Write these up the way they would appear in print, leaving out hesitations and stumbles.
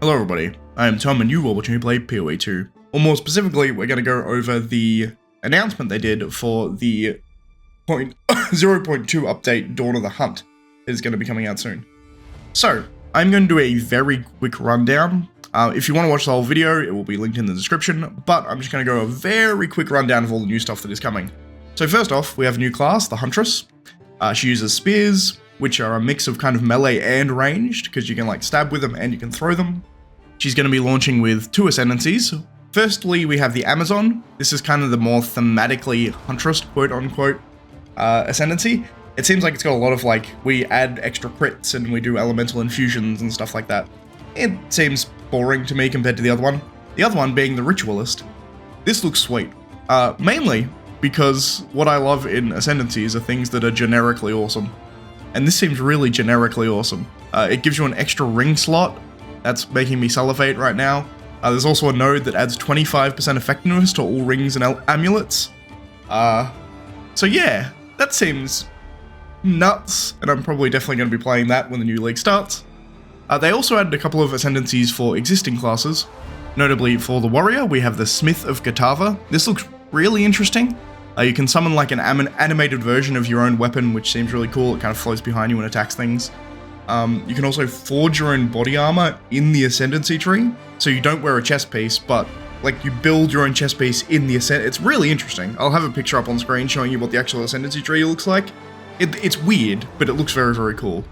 Hello everybody, I am Tom and you are watching me play POE 2. Or more specifically, we're going to go over the announcement they did for the 0.2 update Dawn of the Hunt. It is going to be coming out soon. So, I'm going to do a very quick rundown. If you want to watch the whole video, it will be linked in the description, but I'm just going to go a very quick rundown of all the new stuff that is coming. So first off, we have a new class, the Huntress. She uses spears, which are a mix of kind of melee and ranged, because you can like stab with them and you can throw them. She's going to be launching with 2 ascendancies. Firstly, we have the Amazon. This is kind of the more thematically Huntress, quote-unquote, ascendancy. It seems like it's got a lot of like, we add extra crits and we do elemental infusions and stuff like that. It seems boring to me compared to the other one. The other one being the Ritualist. This looks sweet. Mainly because what I love in ascendancies are things that are generically awesome. And this seems really generically awesome. It gives you an extra ring slot. That's making me salivate right now. There's also a node that adds 25% effectiveness to all rings and amulets. So yeah, that seems nuts, and I'm probably definitely going to be playing that when the new league starts. They also added a couple of ascendancies for existing classes. Notably for the warrior, we have the Smith of Gatava. This looks really interesting. You can summon like an animated version of your own weapon, which seems really cool. It kind of floats behind you and attacks things. You can also forge your own body armor in the ascendancy tree, so you don't wear a chest piece, but like you build your own chest piece in the ascend. It's really interesting. I'll have a picture up on screen showing you what the actual ascendancy tree looks like. It's weird, but it looks very, very cool.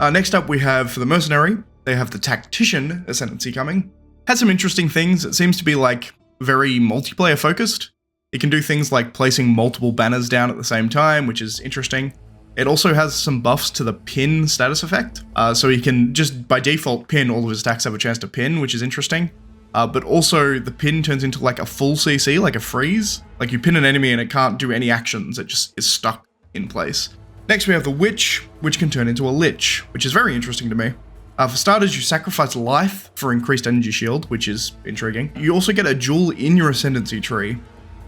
Next up we have, for the mercenary, they have the Tactician ascendancy coming. Has some interesting things. It seems to be like very multiplayer focused. It can do things like placing multiple banners down at the same time, which is interesting. It also has some buffs to the pin status effect, so he can just by default pin, all of his attacks have a chance to pin, which is interesting. But also the pin turns into like a full CC, like a freeze. Like you pin an enemy and it can't do any actions, it just is stuck in place. Next we have the Witch, which can turn into a Lich, which is very interesting to me. For starters, you sacrifice life for increased energy shield, which is intriguing. You also get a jewel in your ascendancy tree,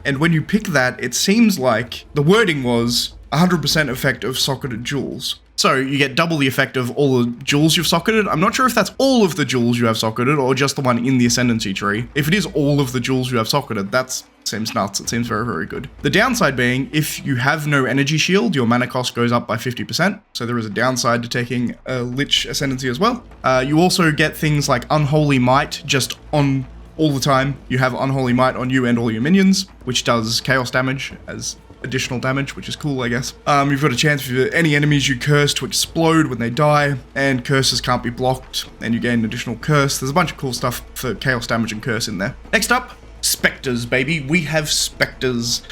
and when you pick that, it seems like the wording was 100% effect of socketed jewels. So you get double the effect of all the jewels you've socketed. I'm not sure if that's all of the jewels you have socketed or just the one in the ascendancy tree. If it is all of the jewels you have socketed, that seems nuts. It seems very, very good. The downside being, if you have no energy shield, your mana cost goes up by 50%. So there is a downside to taking a Lich ascendancy as well. You also get things like Unholy Might just on all the time. You have Unholy Might on you and all your minions, which does chaos damage as additional damage, which is cool, I guess. You've got a chance for any enemies you curse to explode when they die, and curses can't be blocked, and you gain additional curse. There's a bunch of cool stuff for chaos damage and curse in there. Next up, Spectres, baby. We have Spectres.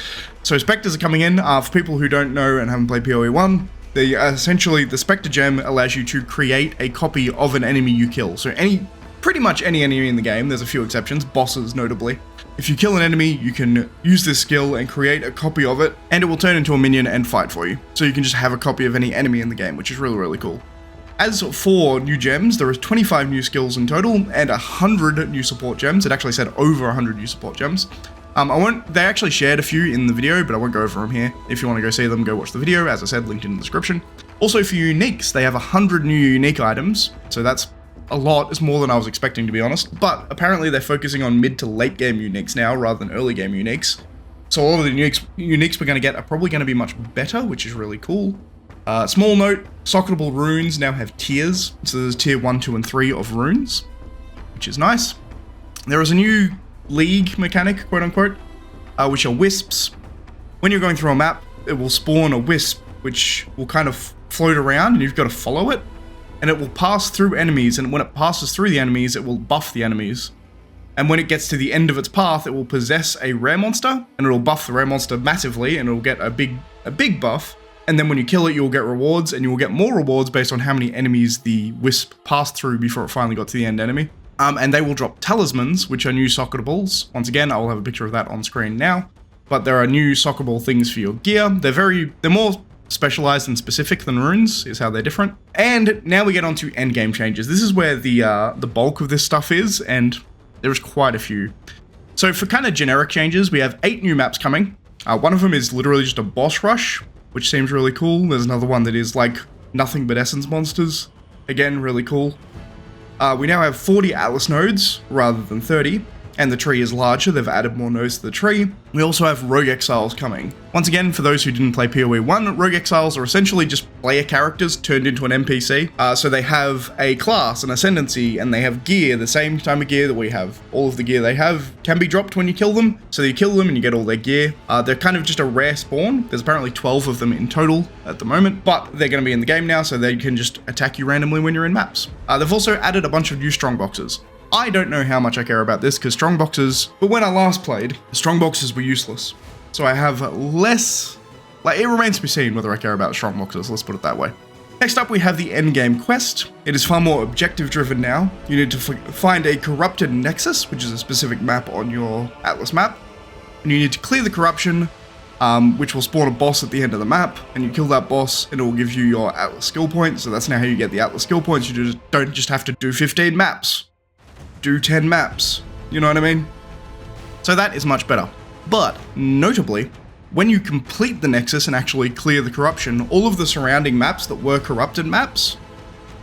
So Spectres are coming in. For people who don't know and haven't played POE 1, essentially the Spectre gem allows you to create a copy of an enemy you kill. So pretty much any enemy in the game, there's a few exceptions, bosses notably. If you kill an enemy, you can use this skill and create a copy of it, and it will turn into a minion and fight for you. So you can just have a copy of any enemy in the game, which is really, really cool. As for new gems, there is 25 new skills in total, and 100 new support gems. It actually said over 100 new support gems. They actually shared a few in the video, but I won't go over them here. If you want to go see them, go watch the video, as I said, linked in the description. Also for uniques, they have 100 new unique items, so that's a lot. It's more than I was expecting, to be honest, but apparently they're focusing on mid to late game uniques now rather than early game uniques. So all of the uniques we're going to get are probably going to be much better, which is really cool. Small note, socketable runes now have tiers. So there's tier 1, 2, and 3 of runes, which is nice. There is a new league mechanic, quote unquote, which are wisps. When you're going through a map, it will spawn a wisp, which will kind of float around and you've got to follow it. And it will pass through enemies, and when it passes through the enemies, it will buff the enemies. And when it gets to the end of its path, it will possess a rare monster, and it will buff the rare monster massively, and it will get a big buff. And then when you kill it, you'll get rewards, and you will get more rewards based on how many enemies the wisp passed through before it finally got to the end enemy. And they will drop talismans, which are new socketables. Once again, I will have a picture of that on screen now. But there are new socketable things for your gear. They're more specialized and specific than runes, is how they're different. And now we get on to endgame changes. This is where the bulk of this stuff is, and there's quite a few. So for kind of generic changes, we have 8 new maps coming. One of them is literally just a boss rush, which seems really cool. There's another one that is like nothing but essence monsters. Again, really cool. We now have 40 Atlas nodes rather than 30, and the tree is larger. They've added more nodes to the tree. We also have Rogue Exiles coming. Once again, for those who didn't play PoE 1, Rogue Exiles are essentially just player characters turned into an NPC. So they have a class, an ascendancy, and they have gear, the same type of gear that we have. All of the gear they have can be dropped when you kill them. So you kill them and you get all their gear. They're kind of just a rare spawn. There's apparently 12 of them in total at the moment, but they're going to be in the game now, so they can just attack you randomly when you're in maps. They've also added a bunch of new strong boxes. I don't know how much I care about this because strongboxes, but when I last played, strongboxes were useless. So I have less, it remains to be seen whether I care about strongboxes, let's put it that way. Next up we have the endgame quest. It is far more objective driven now. You need to find a corrupted nexus, which is a specific map on your Atlas map. And you need to clear the corruption, which will spawn a boss at the end of the map, and you kill that boss and it will give you your Atlas skill points. So that's now how you get the Atlas skill points. You don't just have to do 15 maps. Do 10 maps, you know what I mean? So that is much better. But, notably, when you complete the Nexus and actually clear the corruption, all of the surrounding maps that were corrupted maps,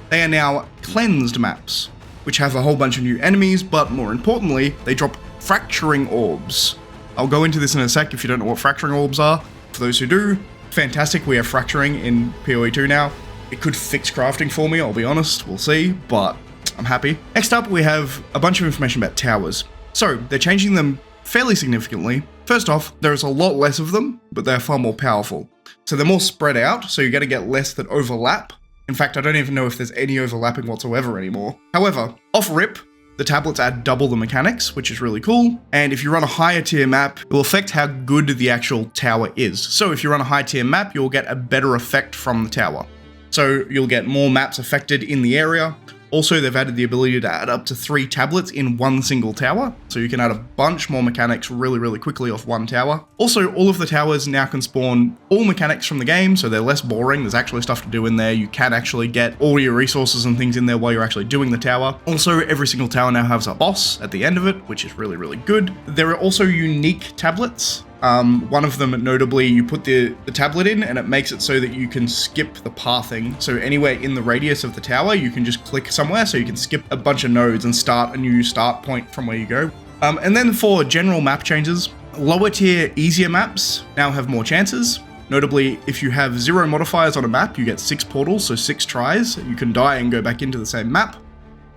they are now cleansed maps, which have a whole bunch of new enemies, but more importantly, they drop fracturing orbs. I'll go into this in a sec if you don't know what fracturing orbs are. For those who do, fantastic, we have fracturing in PoE 2 now. It could fix crafting for me, I'll be honest, we'll see, but I'm happy. Next up, we have a bunch of information about towers. So, they're changing them fairly significantly. First off, there's a lot less of them, but they're far more powerful. So they're more spread out, so you're going to get less that overlap. In fact, I don't even know if there's any overlapping whatsoever anymore. However, off rip, the tablets add double the mechanics, which is really cool. And if you run a higher tier map, it will affect how good the actual tower is. So if you run a high tier map, you'll get a better effect from the tower. So you'll get more maps affected in the area. Also, they've added the ability to add up to 3 tablets in one single tower, so you can add a bunch more mechanics really quickly off one tower. Also, all of the towers now can spawn all mechanics from the game, so they're less boring. There's actually stuff to do in there. You can actually get all your resources and things in there while you're actually doing the tower. Also, every single tower now has a boss at the end of it, which is really good. There are also unique tablets. One of them, notably, you put the tablet in and it makes it so that you can skip the pathing. So anywhere in the radius of the tower, you can just click somewhere so you can skip a bunch of nodes and start a new start point from where you go. And then for general map changes, lower tier, easier maps now have more chances. Notably, if you have 0 modifiers on a map, you get 6 portals, so 6 tries. You can die and go back into the same map.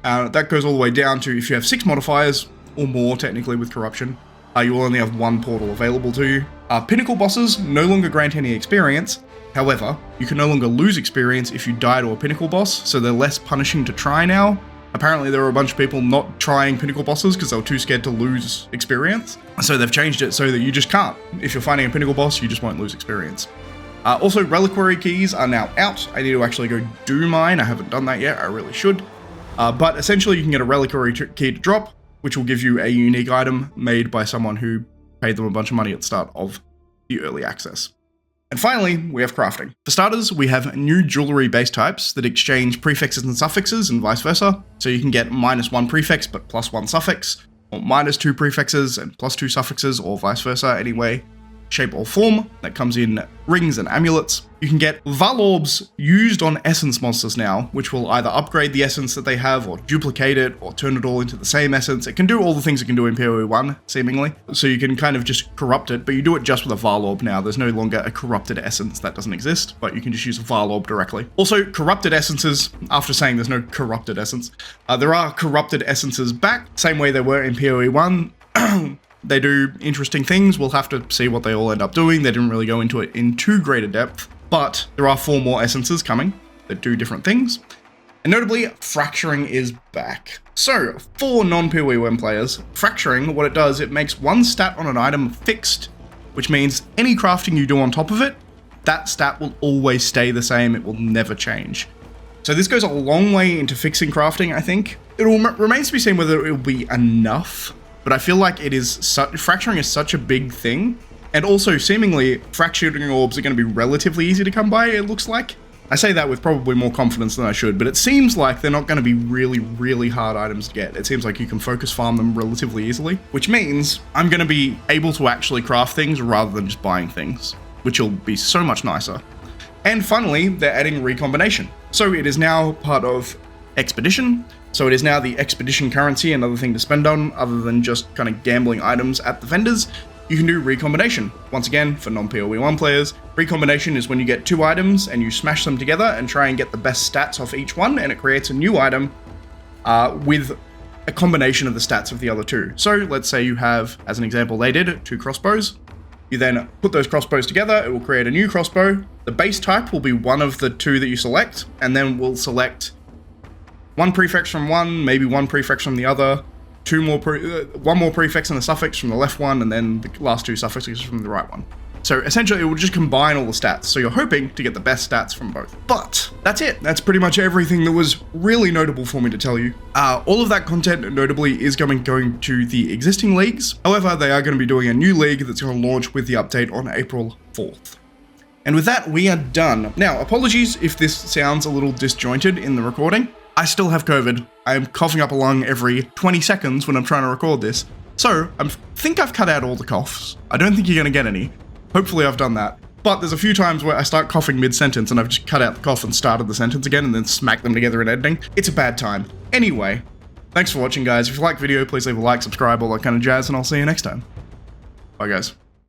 That goes all the way down to if you have 6 modifiers, or more technically with corruption, you will only have 1 portal available to you. Pinnacle bosses no longer grant any experience. However, you can no longer lose experience if you die to a pinnacle boss, so they're less punishing to try now. Apparently there were a bunch of people not trying pinnacle bosses because they were too scared to lose experience. So they've changed it so that you just can't. If you're fighting a pinnacle boss, you just won't lose experience. Also, reliquary keys are now out. I need to actually go do mine. I haven't done that yet. I really should. But essentially you can get a reliquary key to drop, which will give you a unique item made by someone who paid them a bunch of money at the start of the early access. And finally, we have crafting. For starters, we have new jewelry base types that exchange prefixes and suffixes and vice versa. So you can get -1 prefix but +1 suffix, or -2 prefixes and +2 suffixes, or vice versa, anyway, shape or form. That comes in rings and amulets. You can get Val orbs used on essence monsters now, which will either upgrade the essence that they have, or duplicate it, or turn it all into the same essence. It can do all the things it can do in PoE 1, seemingly. So you can kind of just corrupt it, but you do it just with a Val orb now. There's no longer a corrupted essence. That doesn't exist, but you can just use a Val orb directly. Also, corrupted essences, after saying there's no corrupted essence, there are corrupted essences back, same way they were in PoE 1. They do interesting things. We'll have to see what they all end up doing. They didn't really go into it in too great a depth, but there are 4 more essences coming that do different things. And notably, fracturing is back. So, for non-PoE 1 players, fracturing, what it does, it makes 1 stat on an item fixed, which means any crafting you do on top of it, that stat will always stay the same. It will never change. So this goes a long way into fixing crafting, I think. It remains to be seen whether it will be enough, but I feel like fracturing is such a big thing. And also, seemingly, fracturing orbs are going to be relatively easy to come by, it looks like. I say that with probably more confidence than I should, but it seems like they're not going to be really hard items to get. It seems like you can focus farm them relatively easily, which means I'm going to be able to actually craft things rather than just buying things, which will be so much nicer. And finally, they're adding Recombination. So it is now part of Expedition, So it is now the expedition currency, another thing to spend on, other than just kind of gambling items at the vendors. You can do recombination. Once again, for non-POE 1 players, recombination is when you get 2 items and you smash them together and try and get the best stats off each one, and it creates a new item with a combination of the stats of the other 2. So let's say you have, as an example they did, 2 crossbows. You then put those crossbows together, it will create a new crossbow. The base type will be one of the 2 that you select, and then we'll select 1 prefix from one, maybe 1 prefix from the other, 1 more prefix and a suffix from the left one, and then the last 2 suffixes from the right one. So essentially it will just combine all the stats, so you're hoping to get the best stats from both. But that's it. That's pretty much everything that was really notable for me to tell you. All of that content, notably, is going to the existing leagues. However, they are going to be doing a new league that's going to launch with the update on April 4th. And with that, we are done. Now, apologies if this sounds a little disjointed in the recording. I still have COVID. I am coughing up a lung every 20 seconds when I'm trying to record this. So, I think I've cut out all the coughs. I don't think you're going to get any. Hopefully I've done that. But there's a few times where I start coughing mid-sentence and I've just cut out the cough and started the sentence again and then smacked them together in editing. It's a bad time. Anyway, thanks for watching, guys. If you like the video, please leave a like, subscribe, all that kind of jazz, and I'll see you next time. Bye, guys.